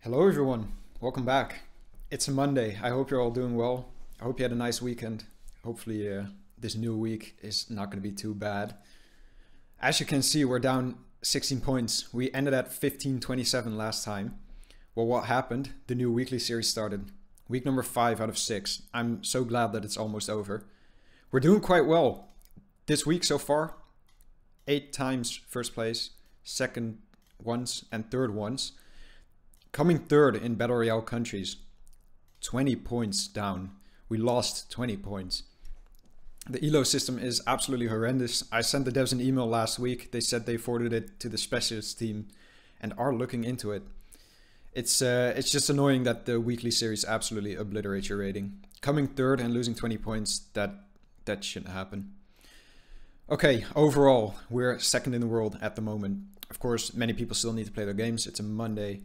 Hello everyone, welcome back. It's a Monday. I hope you're all doing well. I hope you had a nice weekend. Hopefully this new week is not going to be too bad. As you can see, we're down 16 points. We ended at 1527 last time. Well, what happened? The new weekly series started. Week number 5 out of 6. I'm so glad that it's almost over. We're doing quite well. This week so far, 8 times first place, second once, and third once. Coming third in Battle Royale countries, 20 points down. We lost 20 points. The ELO system is absolutely horrendous. I sent the devs an email last week. They said they forwarded it to the specialist team and are looking into it. It's just annoying that the weekly series absolutely obliterates your rating. Coming third and losing 20 points, that shouldn't happen. Okay, overall, we're second in the world at the moment. Of course, many people still need to play their games. It's a Monday.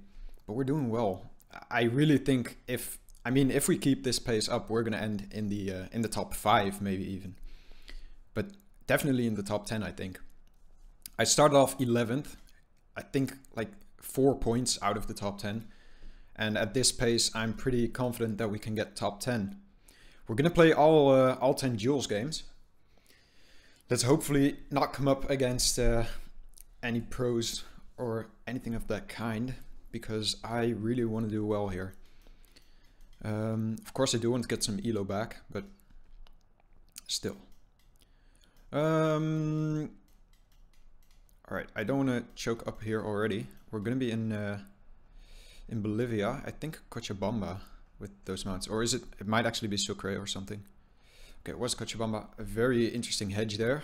But we're doing well. I really think if we keep this pace up, we're gonna end in the top 5, maybe even. But definitely in the top 10, I think. I started off 11th. I think like 4 points out of the top 10. And at this pace, I'm pretty confident that we can get top 10. We're gonna play all 10 Jules games. Let's hopefully not come up against any pros or anything of that kind, because I really want to do well here. Of course I do want to get some ELO back, but still. Alright, I don't want to choke up here already. We're going to be in Bolivia, I think Cochabamba with those mounts. Or is it? It might actually be Sucre or something. Okay, it was Cochabamba. A very interesting hedge there.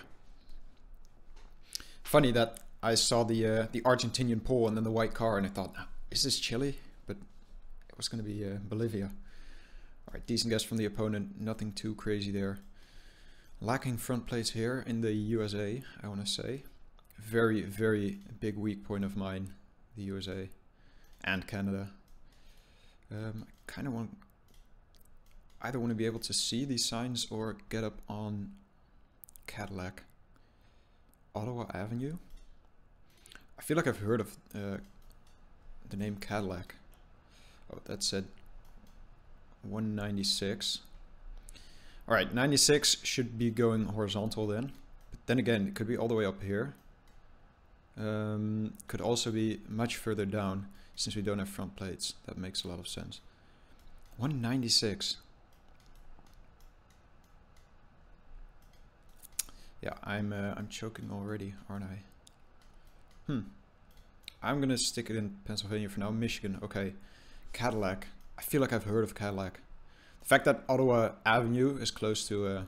Funny that I saw the Argentinian pole and then the white car and I thought, is this Chile? But it was going to be Bolivia. Alright, decent guess from the opponent. Nothing too crazy there. Lacking front plates here in the USA, I want to say. Very, very big weak point of mine, the USA and Canada. I kind of want... either want to be able to see these signs or get up on Cadillac. Ottawa Avenue? I feel like I've heard of the name Cadillac. Oh, that said 196. Alright, 96 should be going horizontal then. But then again, it could be all the way up here. Could also be much further down since we don't have front plates. That makes a lot of sense. 196. Yeah, I'm choking already, aren't I? I'm gonna stick it in Pennsylvania for now. Michigan, okay. Cadillac. I feel like I've heard of Cadillac. The fact that Ottawa Avenue is close to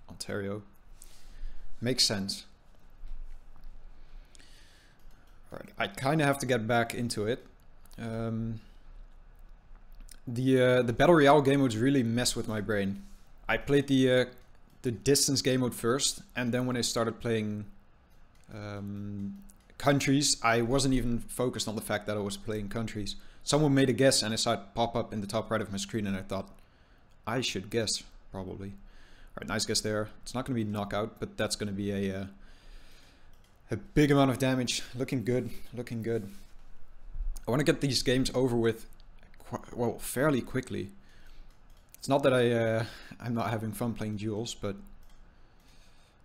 Ontario makes sense. Alright, I kind of have to get back into it. The Battle Royale game modes really mess with my brain. I played the distance game mode first, and then when I started playing countries, I wasn't even focused on the fact that I was playing countries. Someone made a guess and I saw it pop up in the top right of my screen and I thought, I should guess, probably. Alright, nice guess there. It's not going to be knockout, but that's going to be a big amount of damage. Looking good, looking good. I want to get these games over with, well, fairly quickly. It's not that I'm not having fun playing duels, but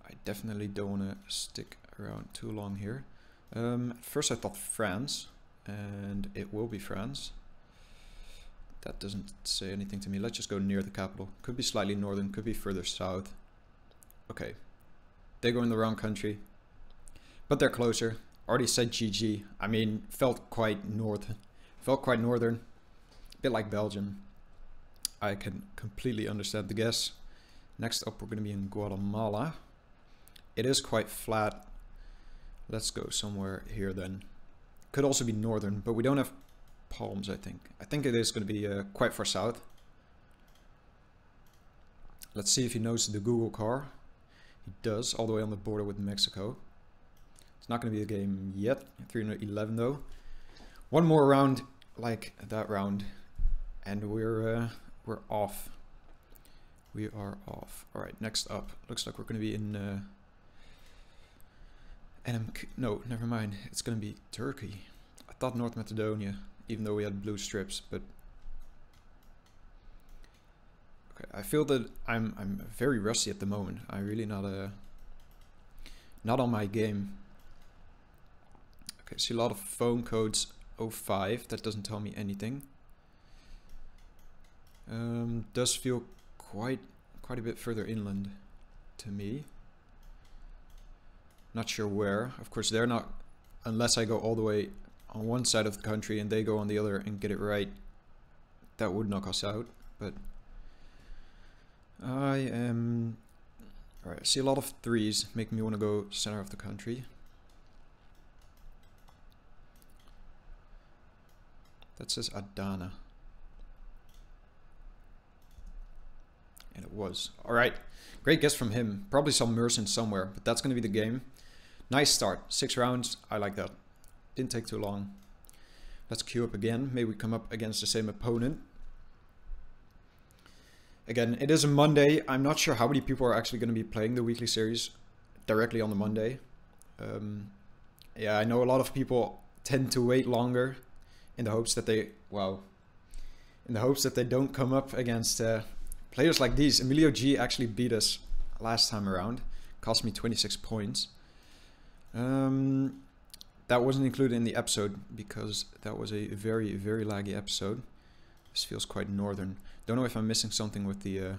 I definitely don't want to stick around too long here. At first I thought France, and it will be France. That doesn't say anything to me. Let's just go near the capital. Could be slightly northern, could be further south. Okay, they go in the wrong country, but they're closer. Already said GG. I mean, felt quite northern, a bit like Belgium. I can completely understand the guess. Next up we're going to be in Guatemala. It is quite flat. Let's go somewhere here then. Could also be northern, but we don't have palms, I think. I think it is going to be quite far south. Let's see if he knows the Google car. He does, all the way on the border with Mexico. It's not going to be a game yet. 311 though. One more round like that round, and we're off. We are off. All right, next up. Looks like we're going to be in no, never mind. It's going to be Turkey. I thought North Macedonia. even though we had blue strips. But okay, I feel that I'm very rusty at the moment. I'm really not on my game. Okay, see a lot of phone codes 05. That doesn't tell me anything. Does feel quite a bit further inland to me. Not sure where. Of course, they're not, unless I go all the way on one side of the country and they go on the other and get it right. That would knock us out. But I am... Alright, I see a lot of 3s, making me want to go center of the country. That says Adana. And it was. Alright, great guess from him. Probably some Merchant somewhere, but that's going to be the game. Nice start. 6 rounds, I like that. Didn't take too long. Let's queue up again. Maybe we come up against the same opponent. Again, it is a Monday. I'm not sure how many people are actually going to be playing the weekly series directly on the Monday. Yeah, I know a lot of people tend to wait longer in the hopes that they, in the hopes that they don't come up against players like these. Emilio G actually beat us last time around. Cost me 26 points. That wasn't included in the episode because that was a very, very laggy episode. This feels quite northern. Don't know if I'm missing something with the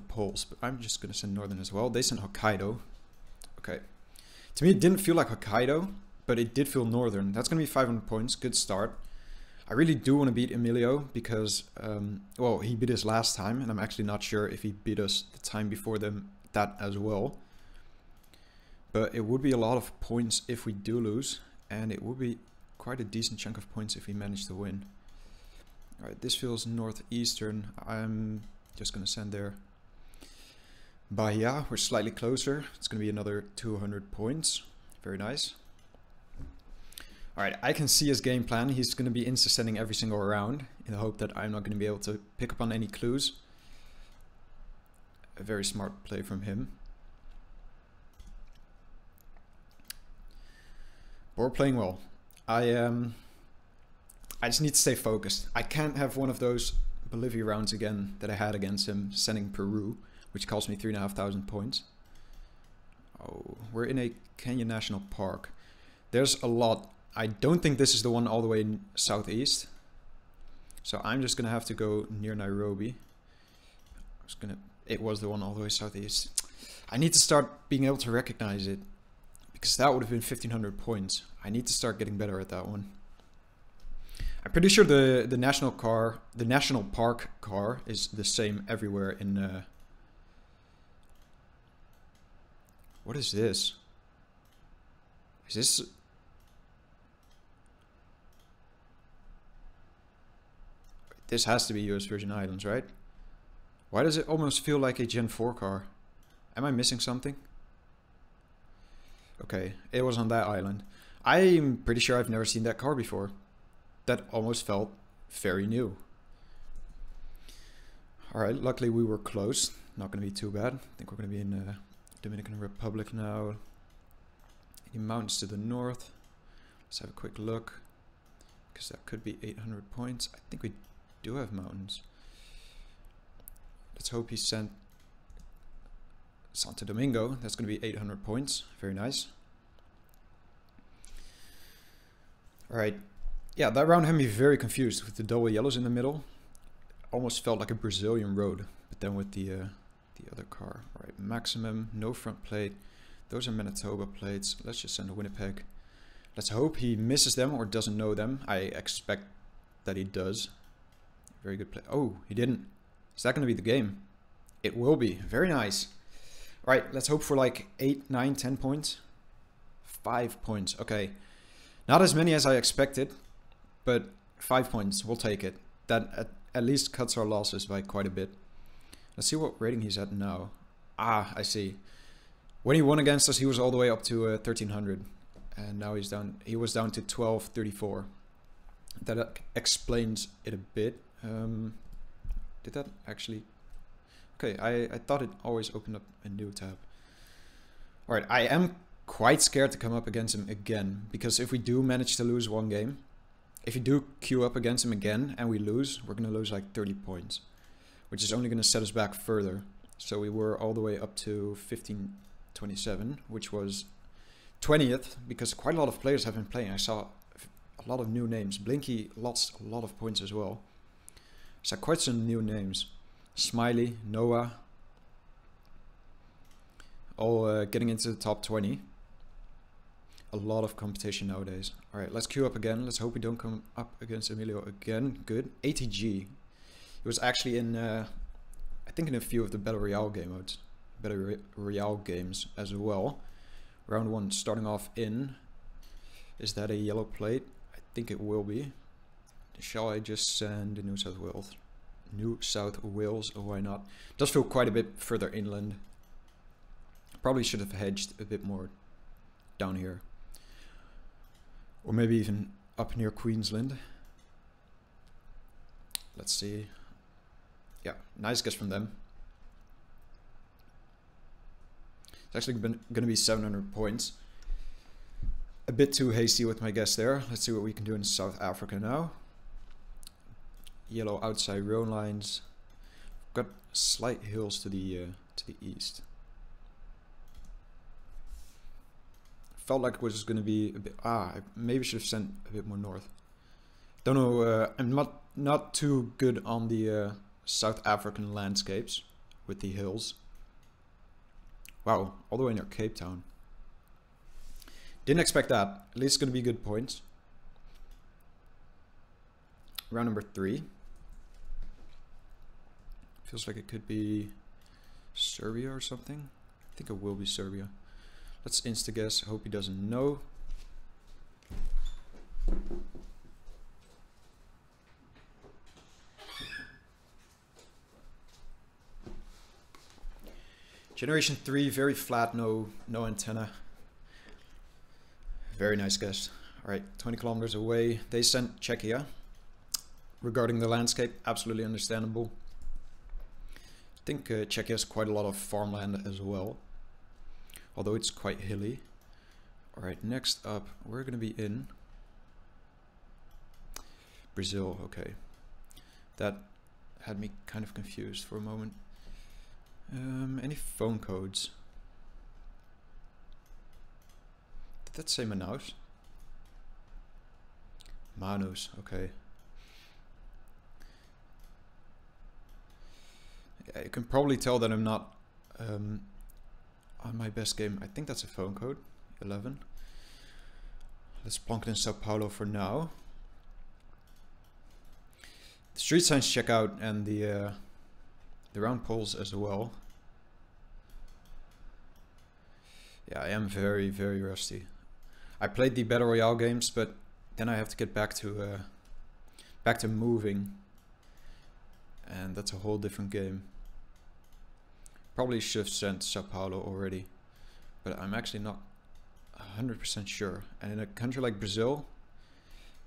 polls, but I'm just gonna send northern as well. They sent Hokkaido. Okay. To me, it didn't feel like Hokkaido, but it did feel northern. That's gonna be 500 points. Good start. I really do want to beat Emilio because, well, he beat us last time, and I'm actually not sure if he beat us the time before that as well. But it would be a lot of points if we do lose, and it would be quite a decent chunk of points if we manage to win. Alright, this feels northeastern. I'm just going to send there. Bahia, we're slightly closer. It's going to be another 200 points. Very nice. Alright, I can see his game plan. He's going to be insta-sending every single round in the hope that I'm not going to be able to pick up on any clues. A very smart play from him. But we're playing well. I just need to stay focused. I can't have one of those Bolivia rounds again that I had against him, sending Peru, which cost me 3,500 points. Oh, we're in a Kenya National Park. There's a lot. I don't think this is the one all the way in southeast. So I'm just gonna have to go near Nairobi. It was the one all the way southeast. I need to start being able to recognize it, because that would have been 1,500 points. I need to start getting better at that one. I'm pretty sure the national park car is the same everywhere in what is this? Is this This has to be US Virgin Islands, right? Why does it almost feel like a Gen 4 car? Am I missing something? Okay, it was on that island. I'm pretty sure I've never seen that car before. That almost felt very new. Alright, luckily we were close. Not going to be too bad. I think we're going to be in Dominican Republic now. Any mountains to the north? Let's have a quick look. Because that could be 800 points. I think we do have mountains. Let's hope he sent Santo Domingo. That's going to be 800 points. Very nice. Alright. Yeah, that round had me very confused with the double yellows in the middle. Almost felt like a Brazilian road, but then with the other car. Alright, maximum, no front plate. Those are Manitoba plates. Let's just send a Winnipeg. Let's hope he misses them or doesn't know them. I expect that he does. Very good play. Oh, he didn't. Is that going to be the game? It will be. Very nice. Alright, let's hope for like 8, 9, 10 points. 5 points. Okay. Not as many as I expected, but 5 points. We'll take it. That at least cuts our losses by quite a bit. Let's see what rating he's at now. Ah, I see. When he won against us, he was all the way up to 1300. And now he's down. He was down to 1234. That explains it a bit. Did that actually... Okay, I thought it always opened up a new tab. Alright, I am quite scared to come up against him again, because if we do manage to lose one game, if we do queue up against him again and we lose, we're going to lose like 30 points, which is only going to set us back further. So we were all the way up to 1527, which was 20th, because quite a lot of players have been playing. I saw a lot of new names. Blinky lost a lot of points as well. So quite some new names. Smiley, Noah, all getting into the top 20. A lot of competition nowadays. Alright, let's queue up again. Let's hope we don't come up against Emilio again. Good. ATG. He was actually in, I think in a few of the Battle Royale game modes. Battle Royale games as well. Round 1 starting off in. Is that a yellow plate? I think it will be. Shall I just send New South Wales? New South Wales, or why not? Does feel quite a bit further inland. Probably should have hedged a bit more down here. Or maybe even up near Queensland. Let's see. Yeah, nice guess from them. It's actually going to be 700 points. A bit too hasty with my guess there. Let's see what we can do in South Africa now. Yellow outside row lines. Got slight hills to the east. Felt like it was going to be a bit. I maybe should have sent a bit more north. Don't know. I'm not too good on the South African landscapes with the hills. Wow, all the way near Cape Town. Didn't expect that. At least it's going to be good points. Round number 3. Feels like it could be Serbia or something. I think it will be Serbia. Let's insta-guess. Hope he doesn't know. Generation 3, very flat, no antenna. Very nice guess. Alright, 20 kilometers away. They sent Czechia. Regarding the landscape, absolutely understandable. I think Czechia has quite a lot of farmland as well. Although it's quite hilly. Alright, next up, we're going to be in Brazil. Okay. That had me kind of confused for a moment. Any phone codes? Did that say Manaus? Manus, okay. Yeah, you can probably tell that I'm not on my best game. I think that's a phone code, 11. Let's plonk it in Sao Paulo for now. The street signs check out, and the round poles as well. Yeah, I am very, very rusty. I played the Battle Royale games, but then I have to get back to moving, and that's a whole different game. Probably should have sent Sao Paulo already, but I'm actually not 100% sure. And in a country like Brazil,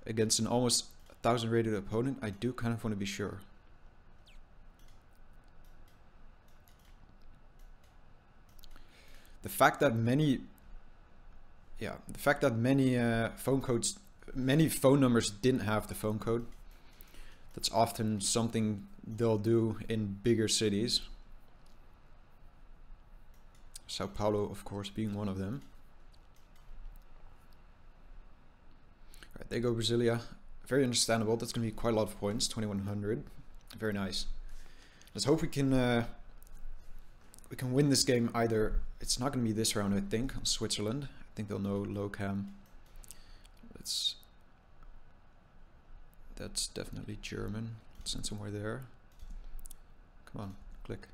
against an almost 1,000 rated opponent, I do kind of want to be sure. The fact that many many phone numbers didn't have the phone code. That's often something they'll do in bigger cities. Sao Paulo, of course, being one of them. Alright, there you go, Brasilia. Very understandable. That's going to be quite a lot of points. 2100. Very nice. Let's hope we can win this game either. It's not going to be this round, I think, on Switzerland. I think they'll know low cam. That's definitely German. Let's send somewhere there. Come on, click.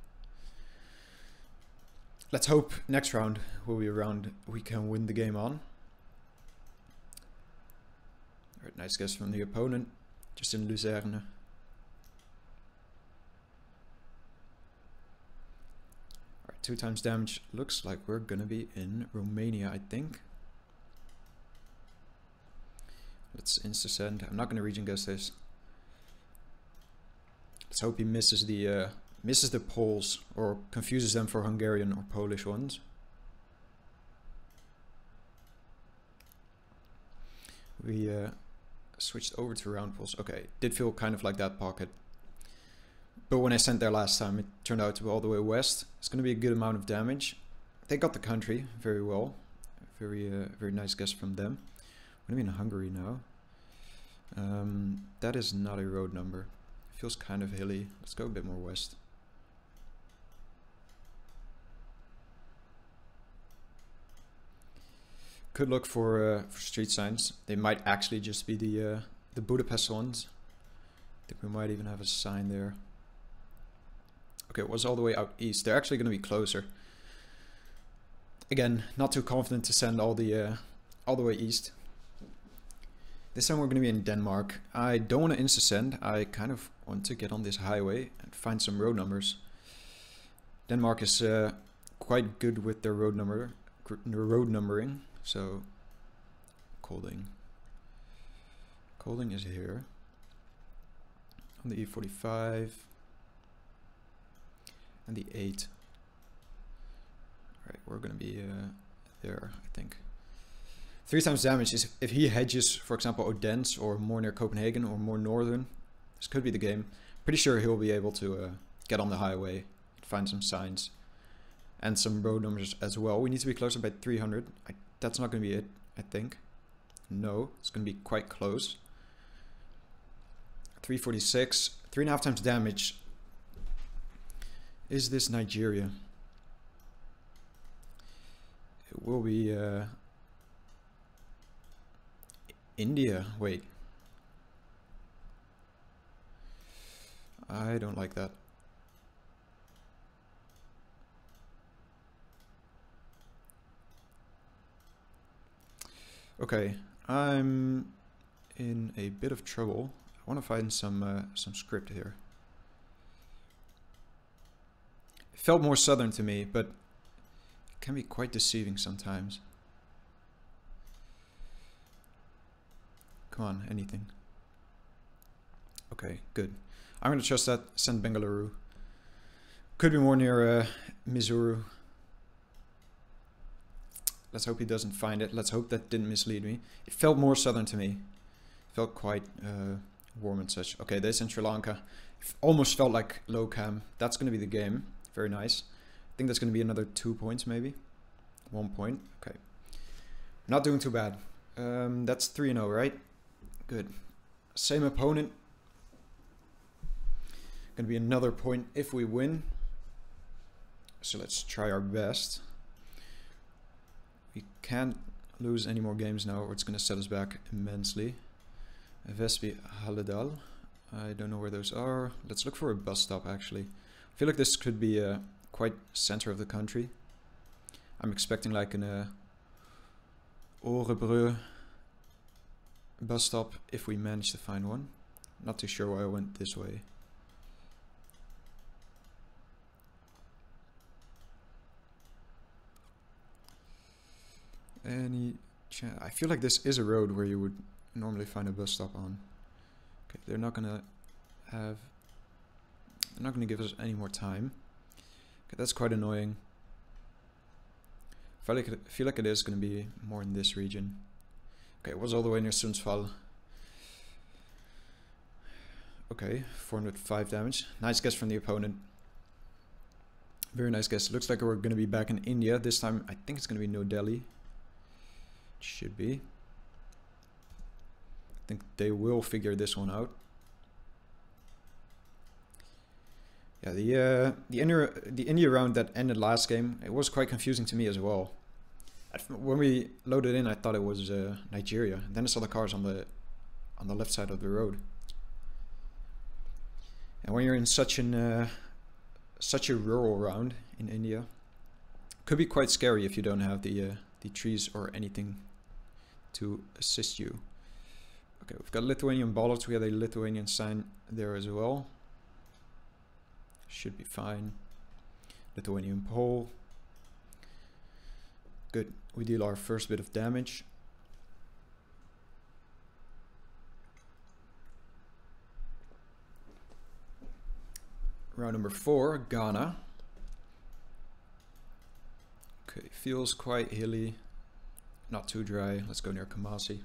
Let's hope next round will be a round we can win the game on. Alright, nice guess from the opponent. Just in Luzerne. Alright, 2 times damage. Looks like we're gonna be in Romania, I think. Let's insta-send. I'm not gonna region guess this. Let's hope he misses the Poles or confuses them for Hungarian or Polish ones. we switched over to round pools. Okay, did feel kind of like that pocket. But when I sent there last time, it turned out to be all the way west. It's going to be a good amount of damage. They got the country very well. Very nice guess from them. We're going to be in Hungary now. That is not a road number. It feels kind of hilly. Let's go a bit more west. Could look for street signs. They might actually just be the Budapest ones. I think we might even have a sign there. Okay, it was all the way out east. They're actually going to be closer. Again, not too confident to send all the way east. This time we're going to be in Denmark. I don't want to insta-send. I kind of want to get on this highway and find some road numbers. Denmark is quite good with their road numbering. So, Kolding is here on the E45 and the 8. Alright, we're gonna be there, I think. 3 times damage is if he hedges, for example, Odense or more near Copenhagen or more northern. This could be the game. Pretty sure he'll be able to get on the highway, find some signs and some road numbers as well. We need to be closer by 300. That's not going to be it, I think. No, it's going to be quite close. 346, 3.5 times damage. Is this Nigeria? It will be India. Wait. I don't like that. Okay, I'm in a bit of trouble. I want to find some script here. It felt more southern to me, but it can be quite deceiving sometimes. Come on, anything. Okay, good. I'm going to trust that. Send Bengaluru. Could be more near Missouri. Let's hope he doesn't find it. Let's hope that didn't mislead me. It felt more southern to me. It felt quite warm and such. Okay, this in Sri Lanka. It almost felt like low cam. That's going to be the game. Very nice. I think that's going to be another 2 points maybe. 1 point. Okay. Not doing too bad. That's 3-0, right? Good. Same opponent. Going to be another point if we win. So let's try our best. We can't lose any more games now or it's going to set us back immensely. Vespi Haledal. I don't know where those are. Let's look for a bus stop actually. I feel like this could be quite center of the country. I'm expecting like an Orebrø bus stop if we manage to find one. Not too sure why I went this way. Any chance? I feel like this is a road where you would normally find a bus stop on. Okay, they're not gonna give us any more time. Okay, that's quite annoying. I feel like it is gonna be more in this region. Okay, it was all the way near Sundsvall. Okay, 405 damage. Nice guess from the opponent. Very nice guess. Looks like we're gonna be back in India. This time I think it's gonna be New Delhi. Should be. I think they will figure this one out. Yeah, the India round that ended last game, it was quite confusing to me as well. When we loaded in, I thought it was Nigeria. Then I saw the cars on the left side of the road. And when you're in such a rural round in India, it could be quite scary if you don't have the trees or anything to assist you. Okay, we've got Lithuanian bollards. We have a Lithuanian sign there as well. Should be fine. Lithuanian pole. Good. We deal our first bit of damage. Round number 4, Ghana. Okay, feels quite hilly. Not too dry. Let's go near Kumasi.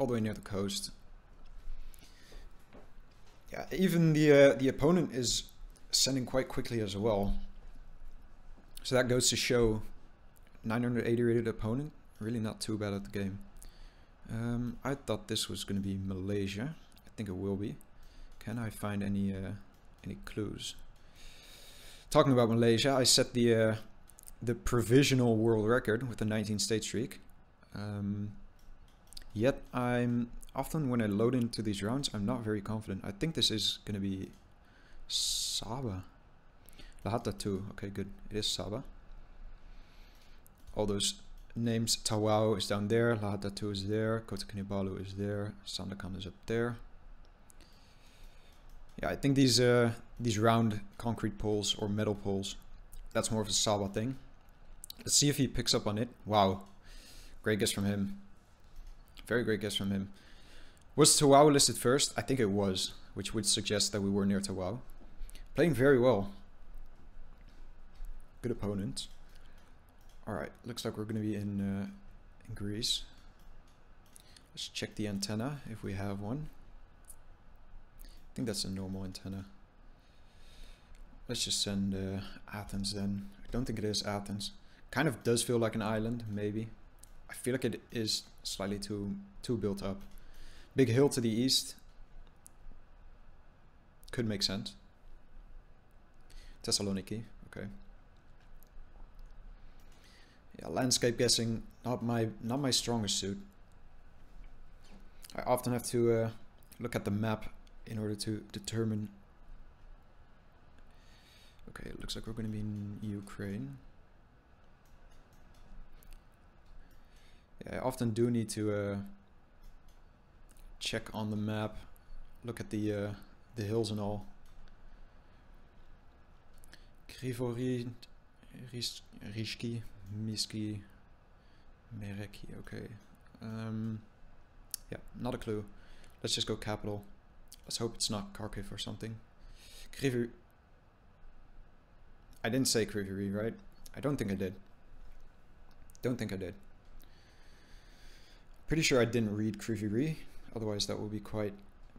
all the way near the coast. Yeah, even the opponent is sending quite quickly as well. So that goes to show 980 rated opponent, really not too bad at the game. I thought this was going to be Malaysia. I think it will be. Can I find any clues? Talking about Malaysia, I set the provisional world record with the 19-state streak. Yet I'm often, when I load into these rounds, I'm not very confident. I think this is going to be Sabah. Lahata 2. Okay, good. It is Sabah. All those names. Tawau is down there. Lahata 2 is there. Kota Kinabalu is there. Sandakan is up there. Yeah, I think these round concrete poles or metal poles, that's more of a Sabah thing. Let's see if he picks up on it. Wow. Great guess from him. Very great guess from him. Was Tawau listed first? I think it was, which would suggest that we were near Tawau. Playing very well. Good opponent. Alright, looks like we're going to be in Greece. Let's check the antenna if we have one. I think that's a normal antenna. Let's just send Athens then. I don't think it is Athens. Kind of does feel like an island, maybe. I feel like it is slightly too built up. Big hill to the east. Could make sense. Thessaloniki, okay. Yeah, landscape guessing, not my strongest suit. I often have to look at the map in order to determine. Okay, it looks like we're going to be in Ukraine. Yeah, I often do need to check on the map, look at the hills and all. Grivori, Rishki, Miski, Mereki, okay. Yeah, not a clue. Let's just go capital. Let's hope it's not Kharkiv or something. Kriviri. I didn't say Kriviri, right? I don't think I did. Don't think I did. Pretty sure I didn't read Kriviri, otherwise that would be quite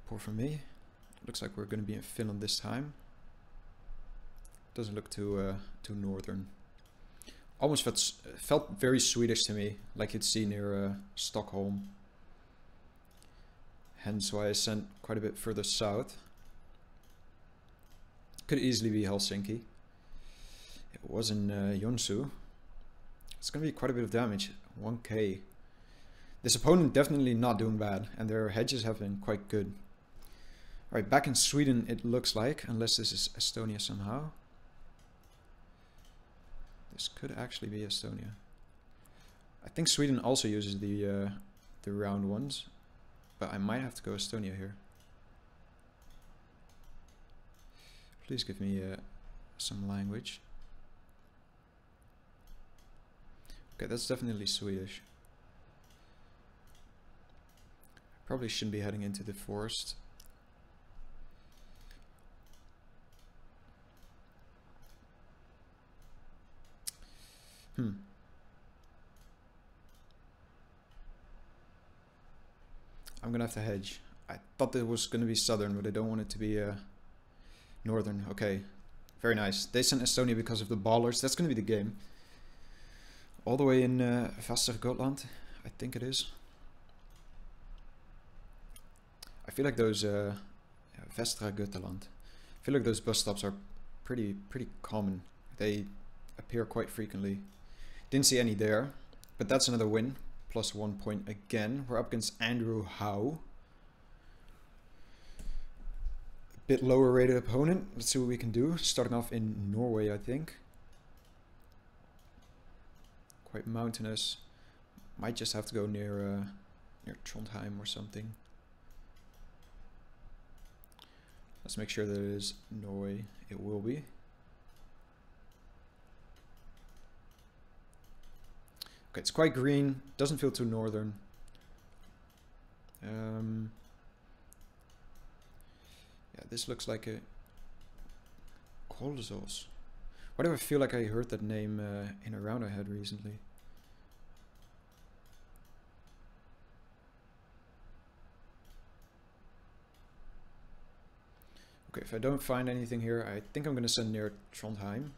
poor for me. Looks like we're going to be in Finland this time. Doesn't look too northern. Almost felt very Swedish to me, like you'd see near Stockholm. Hence why I sent quite a bit further south. Could easily be Helsinki. It was in Jonsu. It's going to be quite a bit of damage. 1k. This opponent definitely not doing bad, and their hedges have been quite good. Alright, back in Sweden it looks like, unless this is Estonia somehow. This could actually be Estonia. I think Sweden also uses the round ones, but I might have to go Estonia here. Please give me some language. Okay, that's definitely Swedish. Probably shouldn't be heading into the forest. I'm gonna have to hedge. I thought it was gonna be southern, but I don't want it to be northern. Okay, very nice. They sent Estonia because of the ballers. That's gonna be the game. All the way in Västergötland, I think it is. I feel like those Västra Götaland. I feel like those bus stops are pretty common. They appear quite frequently. Didn't see any there, but that's another win. Plus 1 point again. We're up against Andrew Howe. A bit lower rated opponent. Let's see what we can do. Starting off in Norway, I think. Quite mountainous. Might just have to go near Trondheim or something. Let's make sure that it is Norway. It will be. Okay, it's quite green. Doesn't feel too northern. Yeah, this looks like a Kolzos. Why do I feel like I heard that name in a round I had recently? Okay, if I don't find anything here, I think I'm going to send near Trondheim.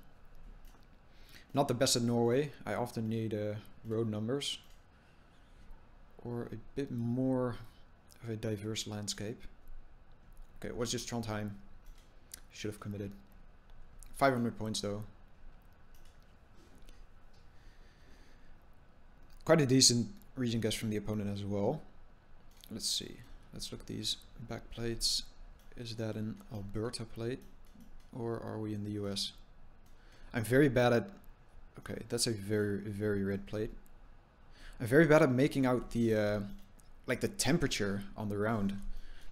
Not the best at Norway. I often need road numbers. Or a bit more of a diverse landscape. Okay, it was just Trondheim. Should have committed. 500 points though. Quite a decent region guess from the opponent as well. Let's see. Let's look at these back plates. Is that an Alberta plate? Or are we in the US? I'm very bad at... Okay, that's a very red plate. I'm very bad at making out the like the temperature on the round.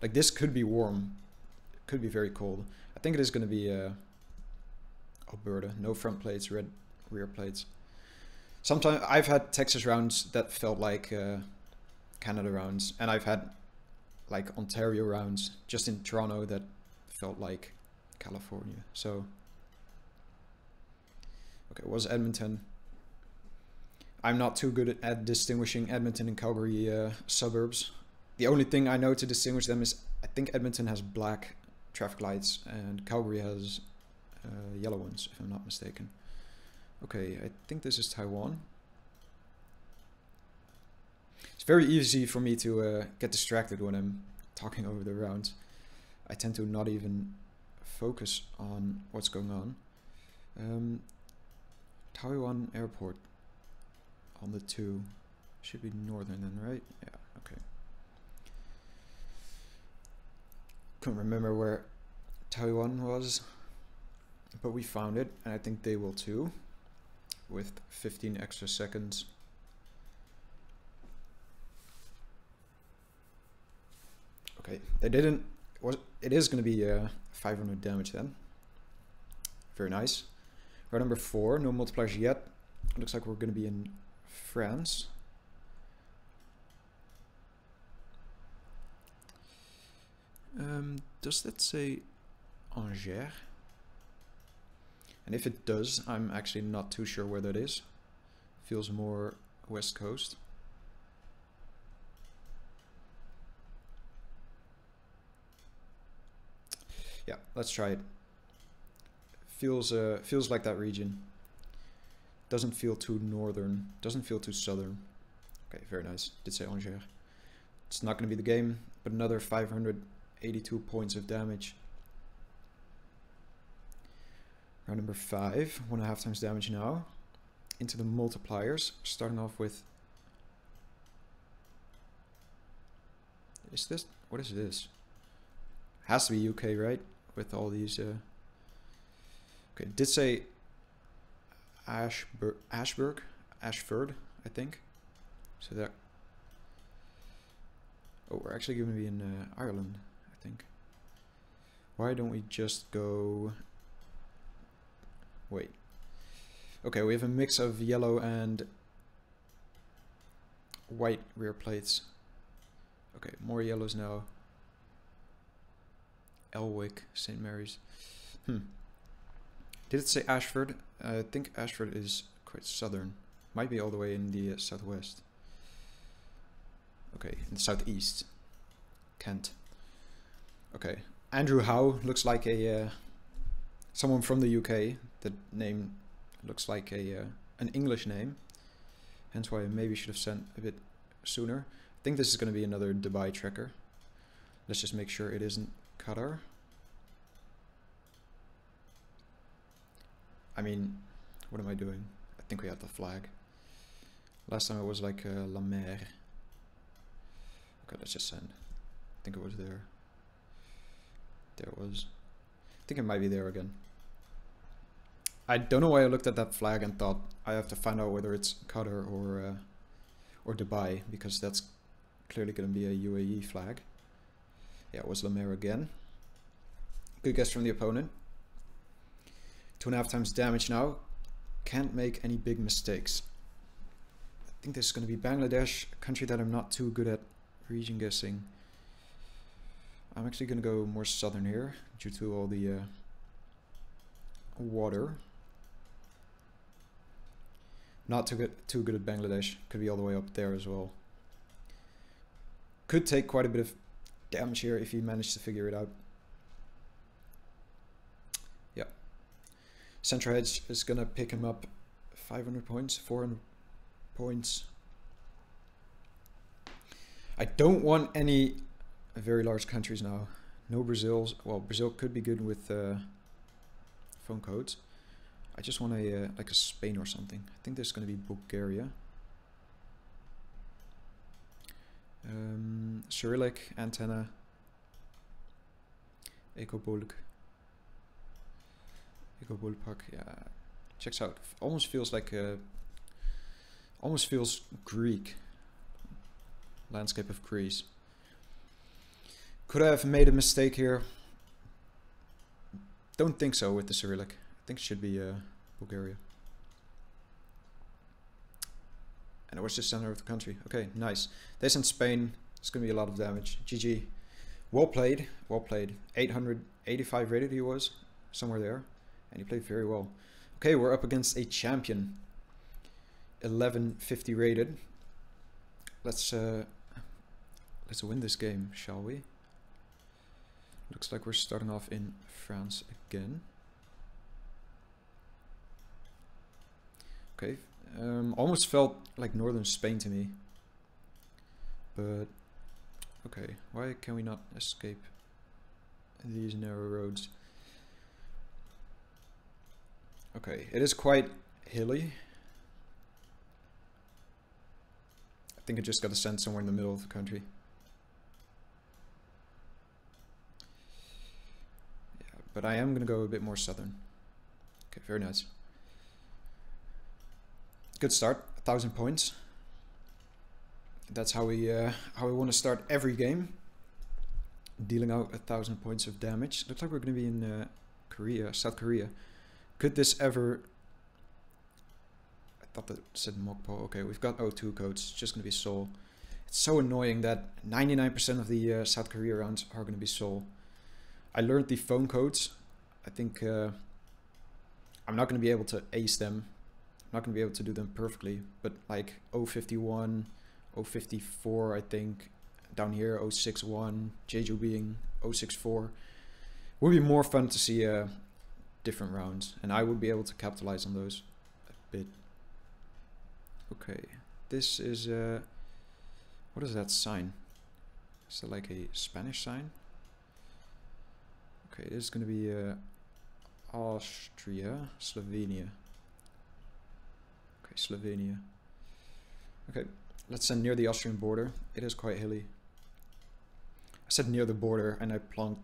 Like this could be warm, could be very cold. I think it is going to be Alberta. No front plates, red rear plates. Sometimes I've had Texas rounds that felt like Canada rounds, and I've had like Ontario rounds just in Toronto that felt like California. So okay, it was Edmonton. I'm not too good at distinguishing Edmonton and Calgary suburbs. The only thing I know to distinguish them is I think Edmonton has black traffic lights and Calgary has yellow ones, if I'm not mistaken. Okay, I think this is Taiwan. It's very easy for me to get distracted when I'm talking over the rounds. I tend to not even focus on what's going on. Taiwan Airport. On the 2 should be northern then, right? Yeah, okay. Couldn't remember where Taiwan was, but we found it, and I think they will too, with 15 extra seconds. Okay, they didn't. It is going to be 500 damage then. Very nice. Round number 4, no multipliers yet. Looks like we're going to be in France. Does that say Angers? And if it does, I'm actually not too sure where that is. Feels more West Coast. Yeah, let's try it. Feels like that region. Doesn't feel too northern, doesn't feel too southern. Okay, very nice. Did say Angers. It's not going to be the game, but another 582 points of damage. Round number 5, 1.5 times damage now. Into the multipliers, starting off with... Is this... What is this? Has to be UK, right? With all these... Okay, it did say... Ashford, I think. So that... Oh, we're actually going to be in Ireland, I think. Why don't we just go... Wait. Okay, we have a mix of yellow and white rear plates. Okay, more yellows now. Elwick, St. Mary's. Did it say Ashford? I think Ashford is quite southern. Might be all the way in the southwest. Okay, in the southeast. Kent. Okay, Andrew Howe looks like a someone from the UK. The name looks like a an English name. Hence why I maybe should have sent a bit sooner. I think this is going to be another Dubai tracker. Let's just make sure it isn't Qatar. I mean, what am I doing? I think we had the flag. Last time it was like La Mer. Okay, let's just send. I think it was there. There it was. I think it might be there again. I don't know why I looked at that flag and thought I have to find out whether it's Qatar or Dubai, because that's clearly going to be a UAE flag. Yeah, it was La Mer again. Good guess from the opponent. 2.5 times damage now. Can't make any big mistakes. I think this is going to be Bangladesh, a country that I'm not too good at region guessing. I'm actually going to go more southern here due to all the water. Not too good at Bangladesh. Could be all the way up there as well. Could take quite a bit of damage here if you manage to figure it out. Central Hedge is gonna pick him up 500 points, 400 points. I don't want any very large countries now. No Brazils. Well, Brazil could be good with phone codes. I just want a like a Spain or something. I think there's gonna be Bulgaria. Cyrillic, Antenna, Ecobolk, yeah, checks out. Almost feels like almost feels Greek. Landscape of Greece. Could I have made a mistake here? Don't think so with the Cyrillic. I think it should be Bulgaria. And it was the center of the country. Okay, nice. They sent Spain. It's going to be a lot of damage. GG. Well played. Well played. 885 rated he was. Somewhere there. And he played very well. Okay, we're up against a champion. 1150 rated. Let's win this game, shall we? Looks like we're starting off in France again. Okay. Almost felt like northern Spain to me, but okay, why can we not escape these narrow roads? Okay, it is quite hilly. I think I just got to send somewhere in the middle of the country. Yeah, but I am gonna go a bit more southern. Okay, very nice. Good start, 1000 points. That's how we want to start every game. Dealing out 1000 points of damage. Looks like we're going to be in Korea, South Korea. Could this ever? I thought that said Mokpo. Okay, we've got O2 codes. It's just going to be Seoul. It's so annoying that 99% of the South Korea rounds are going to be Seoul. I learned the phone codes. I think I'm not going to be able to ace them. Not going to be able to do them perfectly, but like 051, 054, I think, down here 061, Jeju being 064. Would be more fun to see different rounds, and I would be able to capitalize on those a bit. Okay, this is what is that sign? Is that like a Spanish sign? Okay, this is going to be Austria, Slovenia. Slovenia. Okay, let's send near the Austrian border. It is quite hilly. I said near the border and I plonked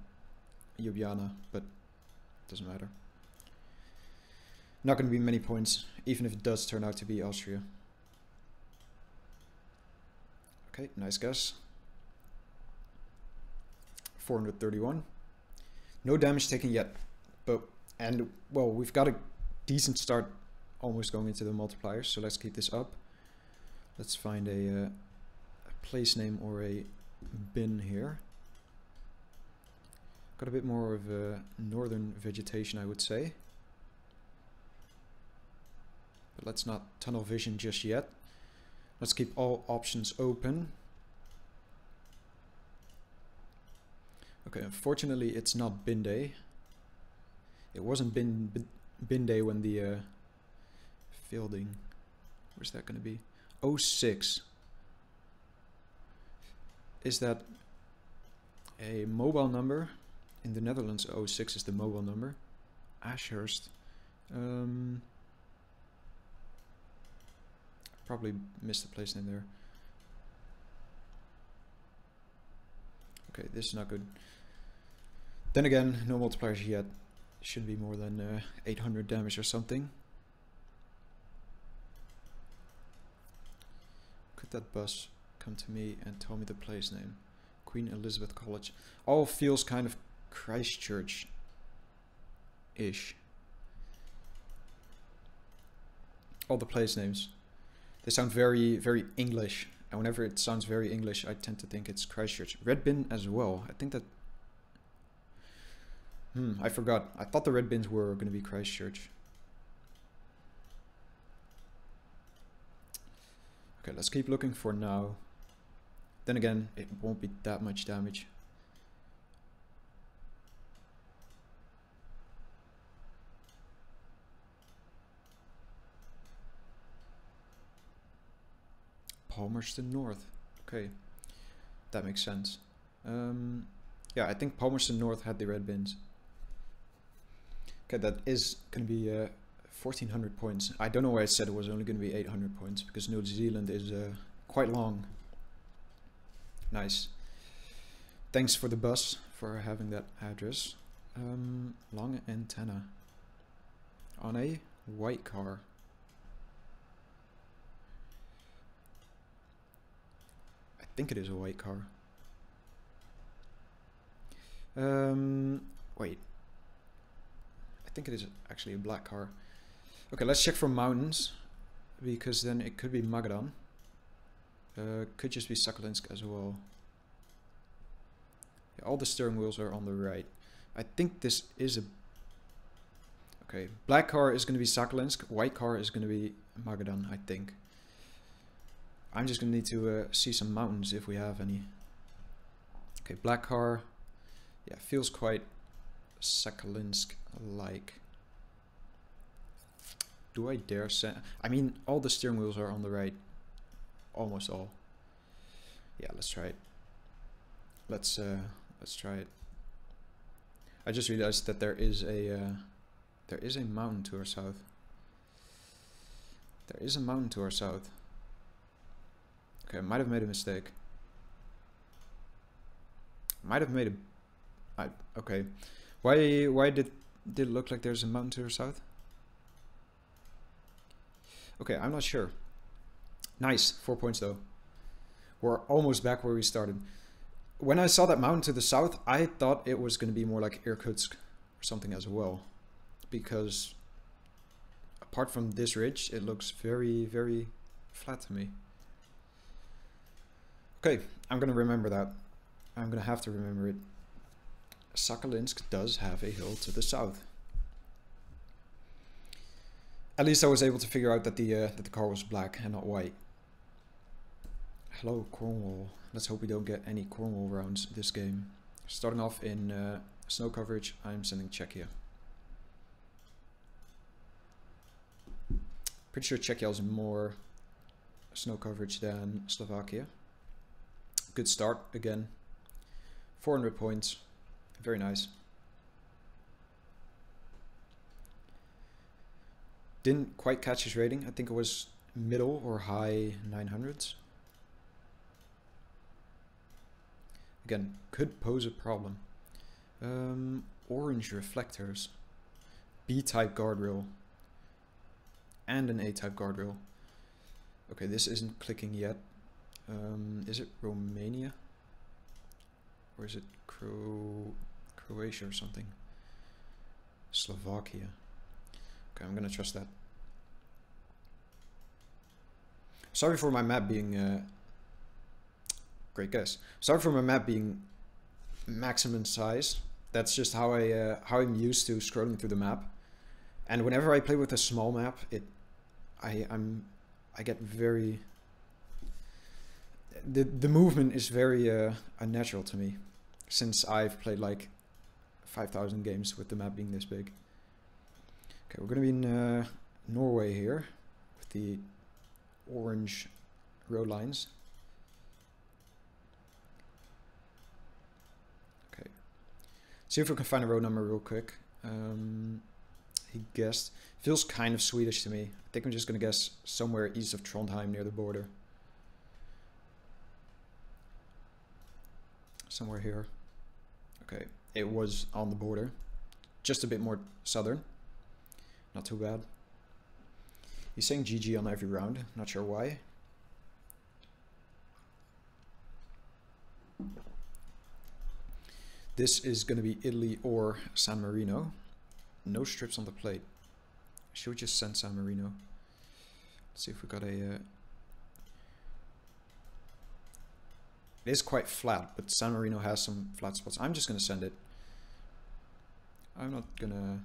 Ljubljana, but it doesn't matter. Not going to be many points, even if it does turn out to be Austria. Okay, nice guess. 431. No damage taken yet, but and well, we've got a decent start. Almost going into the multipliers, so let's keep this up. Let's find a place name or a bin here. Got a bit more of a northern vegetation, I would say. But let's not tunnel vision just yet. Let's keep all options open. Okay, unfortunately it's not bin day. It wasn't bin day when the fielding, where's that going to be? 06. Is that a mobile number? In the Netherlands, 06 is the mobile number. Ashurst. Probably missed the place name there. Okay, this is not good. Then again, no multipliers yet. Shouldn't be more than 800 damage or something. Could that bus come to me and tell me the place name? Queen Elizabeth College. All feels kind of Christchurch-ish. All the place names. They sound very, very English. And whenever it sounds very English, I tend to think it's Christchurch. Red bin as well. I think that... I forgot. I thought the red bins were going to be Christchurch. Okay, let's keep looking for now. Then again, it won't be that much damage. Palmerston North. Okay, that makes sense. Yeah, I think Palmerston North had the red bins. Okay, that is going to be 1400 points. I don't know why I said it was only going to be 800 points, because New Zealand is quite long. Nice. Thanks for the bus for having that address. Long antenna on a white car. I think it is a white car. Wait. I think it is actually a black car. Okay, let's check for mountains, because then it could be Magadan. Could just be Sakhalinsk as well. Yeah, all the steering wheels are on the right. I think this is a... Okay, black car is going to be Sakhalinsk, white car is going to be Magadan, I think. I'm just going to need to see some mountains if we have any. Okay, black car. Yeah, feels quite Sakhalinsk-like. Do I dare say? I mean, all the steering wheels are on the right. Almost all. Yeah, let's try it. Let's try it. I just realized that there is a mountain to our south. There is a mountain to our south. Okay, I might have made a mistake. Might have made a... okay. Why did it look like there's a mountain to our south? Okay, I'm not sure. Nice, 4 points though. We're almost back where we started. When I saw that mountain to the south, I thought it was going to be more like Irkutsk or something as well. Because apart from this ridge, it looks very, very flat to me. Okay, I'm going to remember that. I'm going to have to remember it. Sakhalinsk does have a hill to the south. At least I was able to figure out that the car was black and not white. Hello, Cornwall. Let's hope we don't get any Cornwall rounds this game. Starting off in snow coverage, I'm sending Czechia. Pretty sure Czechia has more snow coverage than Slovakia. Good start again. 400 points. Very nice. Didn't quite catch his rating. I think it was middle or high 900s. Again, could pose a problem. Orange reflectors. B-type guardrail. And an A-type guardrail. Okay, this isn't clicking yet. Is it Romania? Or is it Croatia or something? Slovakia. Okay, I'm gonna trust that. Sorry for my map being... great guess. Sorry for my map being maximum size. That's just how I'm used to scrolling through the map. And whenever I play with a small map, I get very... The movement is very unnatural to me, since I've played like 5,000 games with the map being this big. Okay, we're gonna be in Norway here with the orange road lines. Okay, see if we can find a road number real quick. He guessed. Feels kind of Swedish to me. I think I'm just gonna guess somewhere east of Trondheim near the border. Somewhere here. Okay, it was on the border. Just a bit more southern. Not too bad. He's saying GG on every round. Not sure why. This is going to be Italy or San Marino. No strips on the plate. Should we just send San Marino? Let's see if we got a... It is quite flat, but San Marino has some flat spots. I'm just going to send it. I'm not going to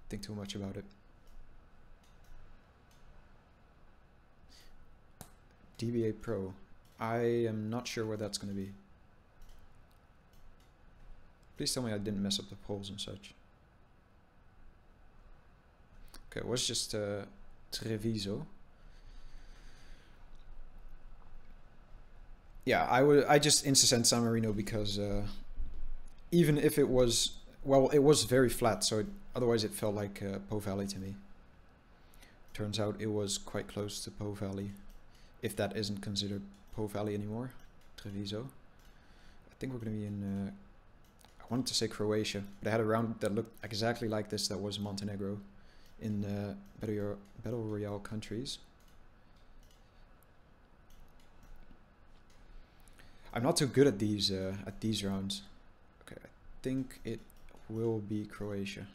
think too much about it. DBA Pro. I am not sure where that's going to be. Please tell me I didn't mess up the polls and such. Okay, it was just Treviso. yeah, I just insta-sent San Marino because even if it was, well, it was very flat, so otherwise it felt like Po Valley to me. Turns out it was quite close to Po Valley, if that isn't considered Po Valley anymore. Treviso. I think we're going to be in, I wanted to say Croatia, but I had a round that looked exactly like this that was Montenegro in Battle Royale countries. I'm not too good at these rounds. Okay, I think it will be Croatia.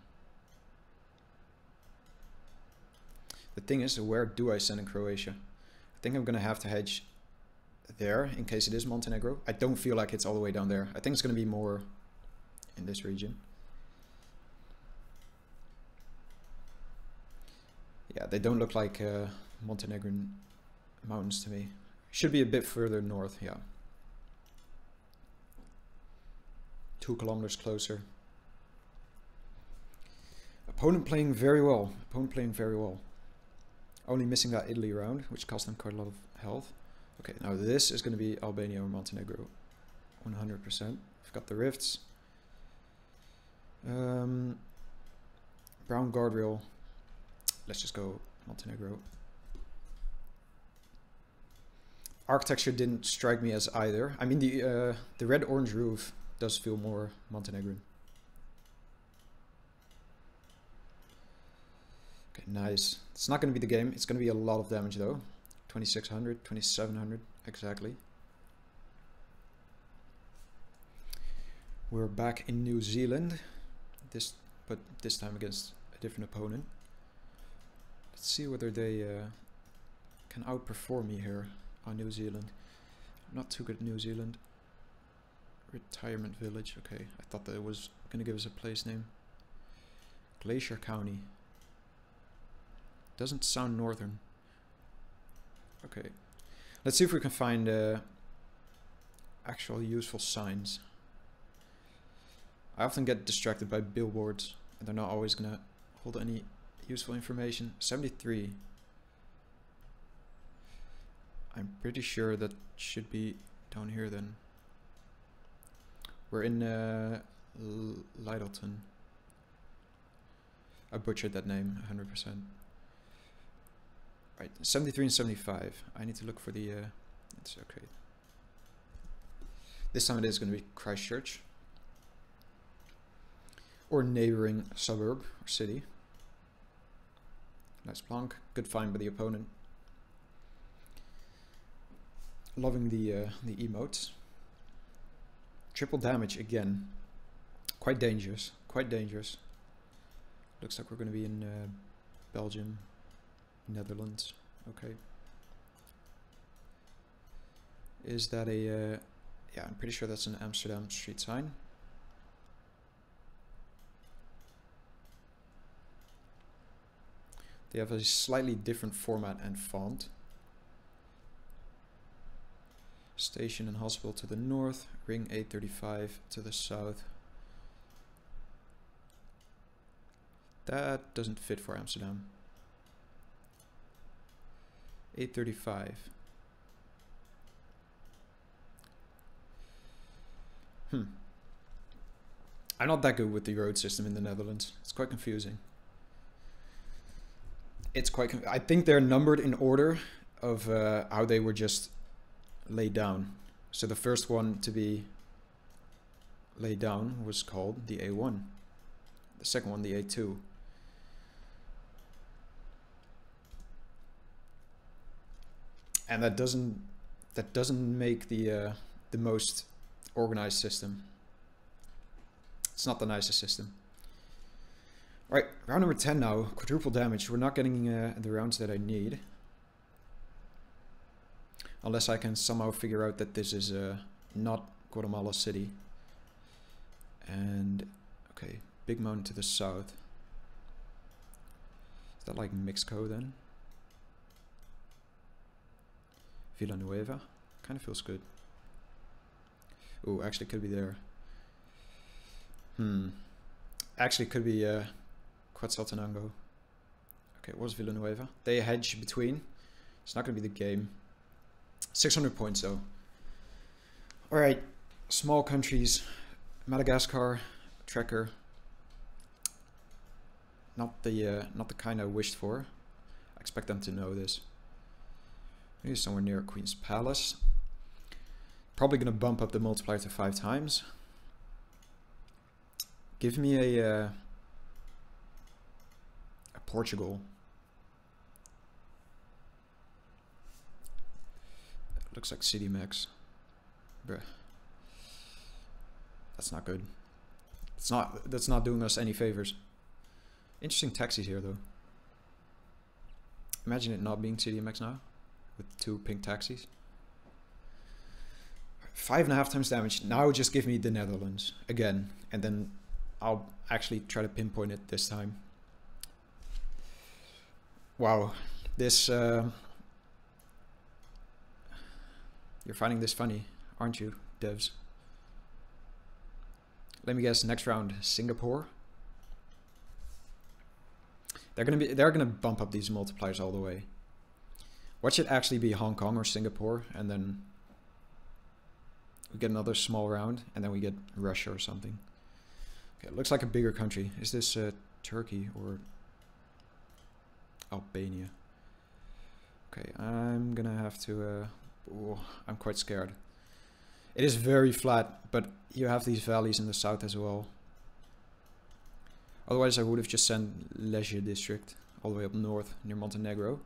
The thing is, where do I send in Croatia? I think I'm gonna have to hedge there in case it is Montenegro. I don't feel like it's all the way down there. I think it's gonna be more in this region. Yeah, they don't look like Montenegrin mountains to me. Should be a bit further north, yeah. 2 kilometers closer. Opponent playing very well. Opponent playing very well. Only missing that Italy round, which cost them quite a lot of health. Okay, now this is going to be Albania or Montenegro. 100%. I've got the rifts. Brown guardrail. Let's just go Montenegro. Architecture didn't strike me as either. I mean, the red-orange roof does feel more Montenegrin. Okay, nice. It's not going to be the game. It's going to be a lot of damage though. 2600, 2700 exactly. We're back in New Zealand. But this time against a different opponent. Let's see whether they can outperform me here on New Zealand. I'm not too good at New Zealand. Retirement village. Okay, I thought that it was going to give us a place name. Glacier County. Doesn't sound northern. Okay, let's see if we can find actual useful signs. I often get distracted by billboards and they're not always gonna hold any useful information. 73. I'm pretty sure that should be down here then. We're in Lyttelton. I butchered that name 100%. Right, 73 and 75. I need to look for the, it's okay. This time it is going to be Christchurch. Or neighboring suburb or city. Nice plonk. Good find by the opponent. Loving the emotes. Triple damage again. Quite dangerous. Quite dangerous. Looks like we're going to be in Belgium. Netherlands. Okay. Is that a... yeah, I'm pretty sure that's an Amsterdam street sign. They have a slightly different format and font. Station and hospital to the north. Ring 835 to the south. That doesn't fit for Amsterdam. 835. I'm not that good with the road system in the Netherlands. It's quite confusing. I think they're numbered in order of how they were just laid down. So the first one to be laid down was called the A1. The second one, the A2. And that doesn't make the most organized system. It's not the nicest system. All right, round number 10 now. Quadruple damage. We're not getting the rounds that I need. Unless I can somehow figure out that this is not Guatemala City. And, okay, big mountain to the south. Is that like Mixco then? Villanueva. Kind of feels good. Oh, actually could be there. Actually could be Quetzaltenango. Okay, what's Villanueva? They hedge between. It's not going to be the game. 600 points though. All right, small countries. Madagascar, Trekker. Not the kind I wished for. I expect them to know this. Maybe somewhere near Queen's Palace. Probably gonna bump up the multiplier to 5 times. Give me a Portugal. Looks like City Max. Bruh. That's not good. That's not doing us any favors. Interesting taxis here though. Imagine it not being CDMX now, with 2 pink taxis. 5.5 times damage. Now just give me the Netherlands again, and then I'll actually try to pinpoint it this time. Wow, this you're finding this funny, aren't you, devs? Let me guess. Next round, Singapore. They're gonna bump up these multipliers all the way. What should actually be Hong Kong or Singapore, and then we get another small round, and then we get Russia or something. Okay, it looks like a bigger country. Is this Turkey or Albania? Okay, I'm gonna have to. Oh, I'm quite scared. It is very flat, but you have these valleys in the south as well. Otherwise, I would have just sent Leisure District all the way up north near Montenegro.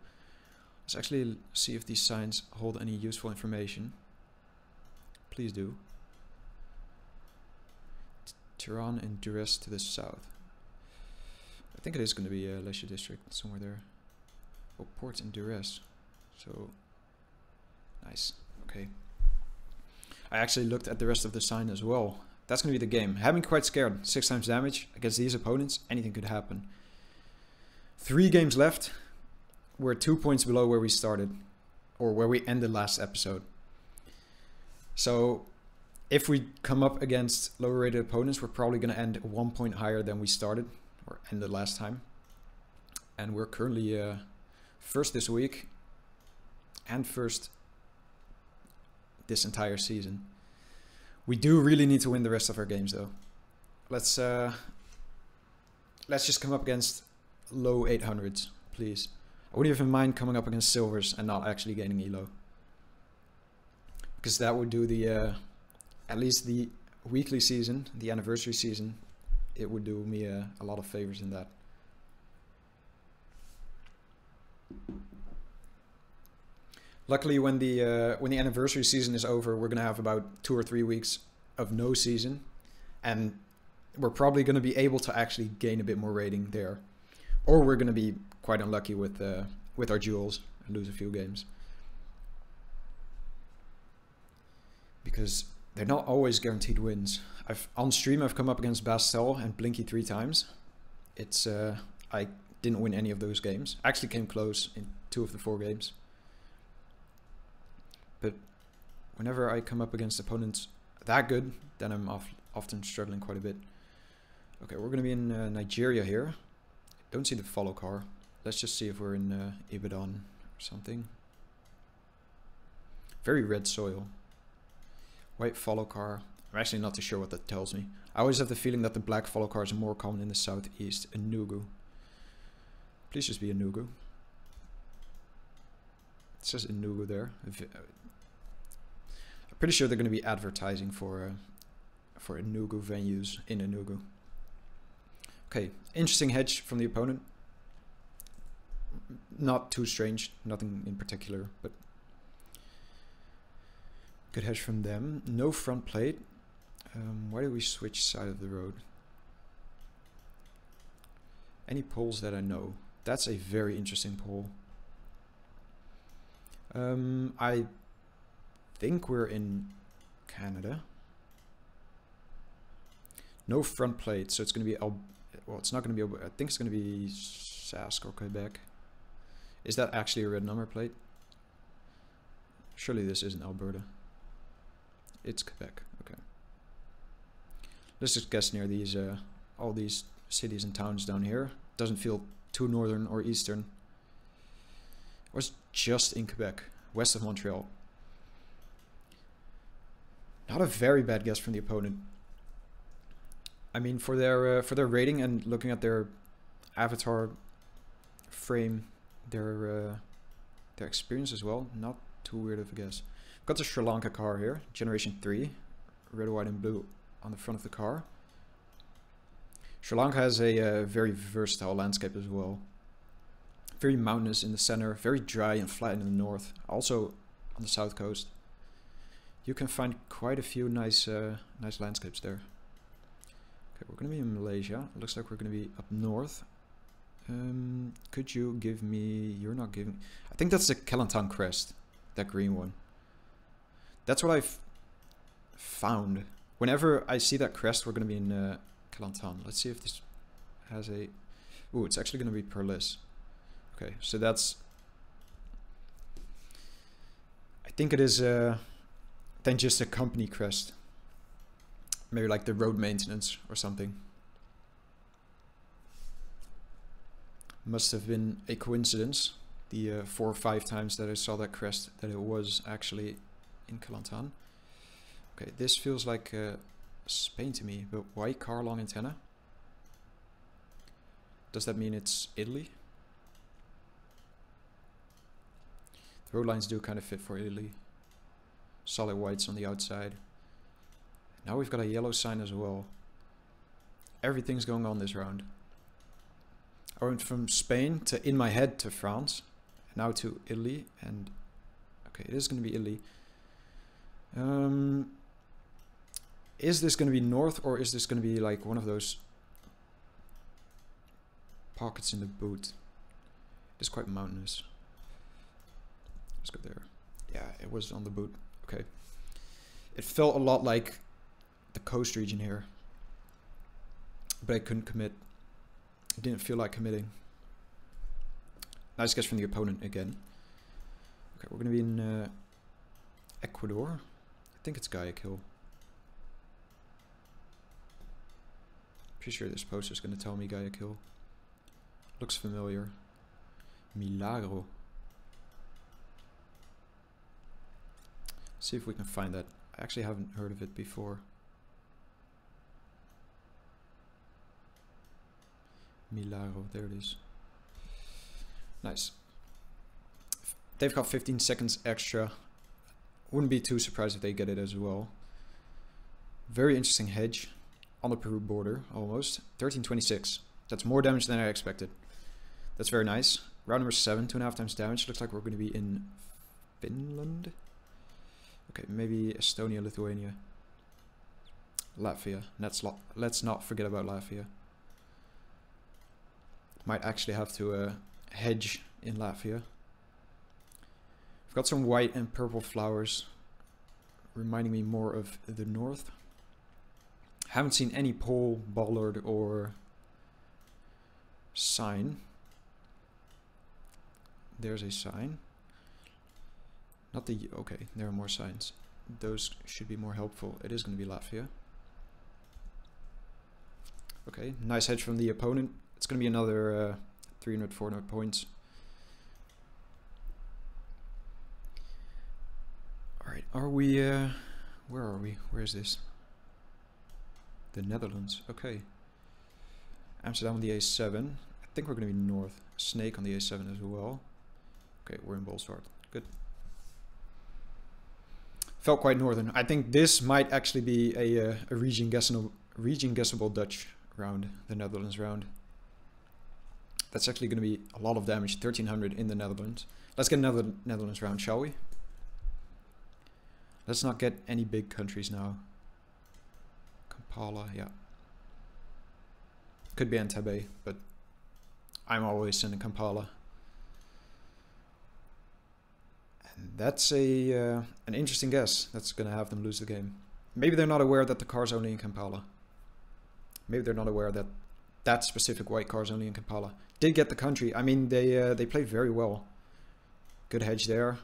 Let's actually see if these signs hold any useful information. Please do. Tehran and Durrës to the south. I think it is going to be a Leisure District somewhere there. Oh, Port and Durrës. So, nice. Okay. I actually looked at the rest of the sign as well. That's going to be the game. Having quite scared. 6 times damage against these opponents. Anything could happen. 3 games left. We're 2 points below where we started. Or where we ended last episode. So if we come up against lower rated opponents, we're probably going to end 1 point higher than we started. Or ended last time. And we're currently first this week. And first this entire season. We do really need to win the rest of our games though. Let's just come up against low 800s, please. I wouldn't even mind coming up against silvers and not actually gaining elo. Because that would do the, at least the weekly season, the anniversary season, it would do me a lot of favors in that. Luckily, when the anniversary season is over, we're gonna have about 2 or 3 weeks of no season, and we're probably gonna be able to actually gain a bit more rating there, or we're gonna be quite unlucky with our duels and lose a few games, because they're not always guaranteed wins. On stream I've come up against Bastel and Blinky 3 times. It's I didn't win any of those games. I actually came close in 2 of the 4 games. But whenever I come up against opponents that good, then I'm often struggling quite a bit. Okay, we're going to be in Nigeria here. Don't see the follow car. Let's just see if we're in Ibadan or something. Very red soil. White follow car. I'm actually not too sure what that tells me. I always have the feeling that the black follow cars are more common in the southeast. Enugu. Please just be Enugu. It says Enugu there. I'm pretty sure they're going to be advertising for Enugu venues in Enugu. Okay, interesting hedge from the opponent. Not too strange, nothing in particular, but good hedge from them. No front plate. Why did we switch side of the road? Any polls that I know? That's a very interesting poll. I think we're in Canada. No front plate, so it's going to be well, it's not going to be. I think it's going to be Sask or Quebec. Is that actually a red number plate? Surely this isn't Alberta. It's Quebec. Okay. Let's just guess near these all these cities and towns down here. Doesn't feel too northern or eastern. Was just in Quebec, west of Montreal. Not a very bad guess from the opponent. I mean, for their rating and looking at their avatar frame, their experience as well, not too weird of a guess. I've got the Sri Lanka car here, Generation 3, red, white, and blue on the front of the car. Sri Lanka has a very versatile landscape as well. Very mountainous in the center, very dry and flat in the north. Also on the south coast, you can find quite a few nice landscapes there. Okay, we're gonna be in Malaysia. It looks like we're gonna be up north. Could you give me? You're not giving. I think that's the Kelantan crest, that green one. That's what I've found. Whenever I see that crest, we're gonna be in Kelantan. Let's see if this has a. Ooh, it's actually gonna be Perlis. Okay, so that's. I think it is then just a company crest. Maybe like the road maintenance or something. Must have been a coincidence. The 4 or 5 times that I saw that crest, that it was actually in Kelantan. Okay, this feels like Spain to me, but white car, long antenna. Does that mean it's Italy? The road lines do kind of fit for Italy. Solid whites on the outside. Now we've got a yellow sign as well. Everything's going on this round. I went from Spain to, in my head, to France. Now to Italy. And okay, it is going to be Italy. Is this going to be north, or is this going to be like one of those pockets in the boot? It's quite mountainous. Let's go there. Yeah, it was on the boot. Okay. It felt a lot like the coast region here, but I couldn't commit. It didn't feel like committing. Nice guess from the opponent again. Okay, we're gonna be in Ecuador. I think it's Guayaquil. Pretty sure this poster is gonna tell me Guayaquil. Looks familiar. Milagro. See if we can find that. I actually haven't heard of it before. Milagro, there it is. Nice. They've got 15 seconds extra. Wouldn't be too surprised if they get it as well. Very interesting hedge on the Peru border, almost. 1326. That's more damage than I expected. That's very nice. Round number 7, 2.5 times damage. Looks like we're going to be in Finland. Okay, maybe Estonia, Lithuania. Latvia. Let's not forget about Latvia. Might actually have to hedge in Latvia. I've got some white and purple flowers, reminding me more of the north. Haven't seen any pole, bollard, or sign. There's a sign. Not the... Okay, there are more signs. Those should be more helpful. It is going to be Latvia. Okay, nice hedge from the opponent. It's going to be another 300, 400 points. Alright, are we... where are we? Where is this? The Netherlands. Okay. Amsterdam on the A7. I think we're going to be north. Snake on the A7 as well. Okay, we're in Bolstart. Good. Felt quite northern. I think this might actually be a region guessable Dutch round, the Netherlands round. That's actually going to be a lot of damage, 1300 in the Netherlands. Let's get another Netherlands round, shall we? Let's not get any big countries now. Kampala, yeah. Could be Entebbe, but I'm always sending Kampala. And that's an interesting guess. That's going to have them lose the game. Maybe they're not aware that the car's only in Kampala. Maybe they're not aware that that specific white car's only in Kampala. Did get the country. I mean, they played very well. Good hedge there.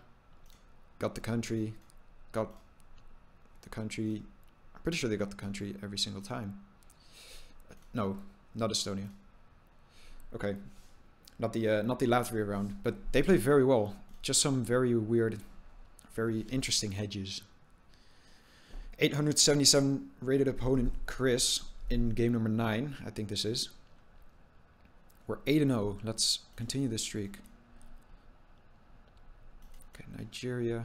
Got the country. Got the country. I'm pretty sure they got the country every single time. No, not Estonia. Okay, not the Latvia round, but they played very well. Just some very weird, very interesting hedges. 877 rated opponent Chris in game number 9, I think this is. We're 8-0. Let's continue this streak. Okay, Nigeria.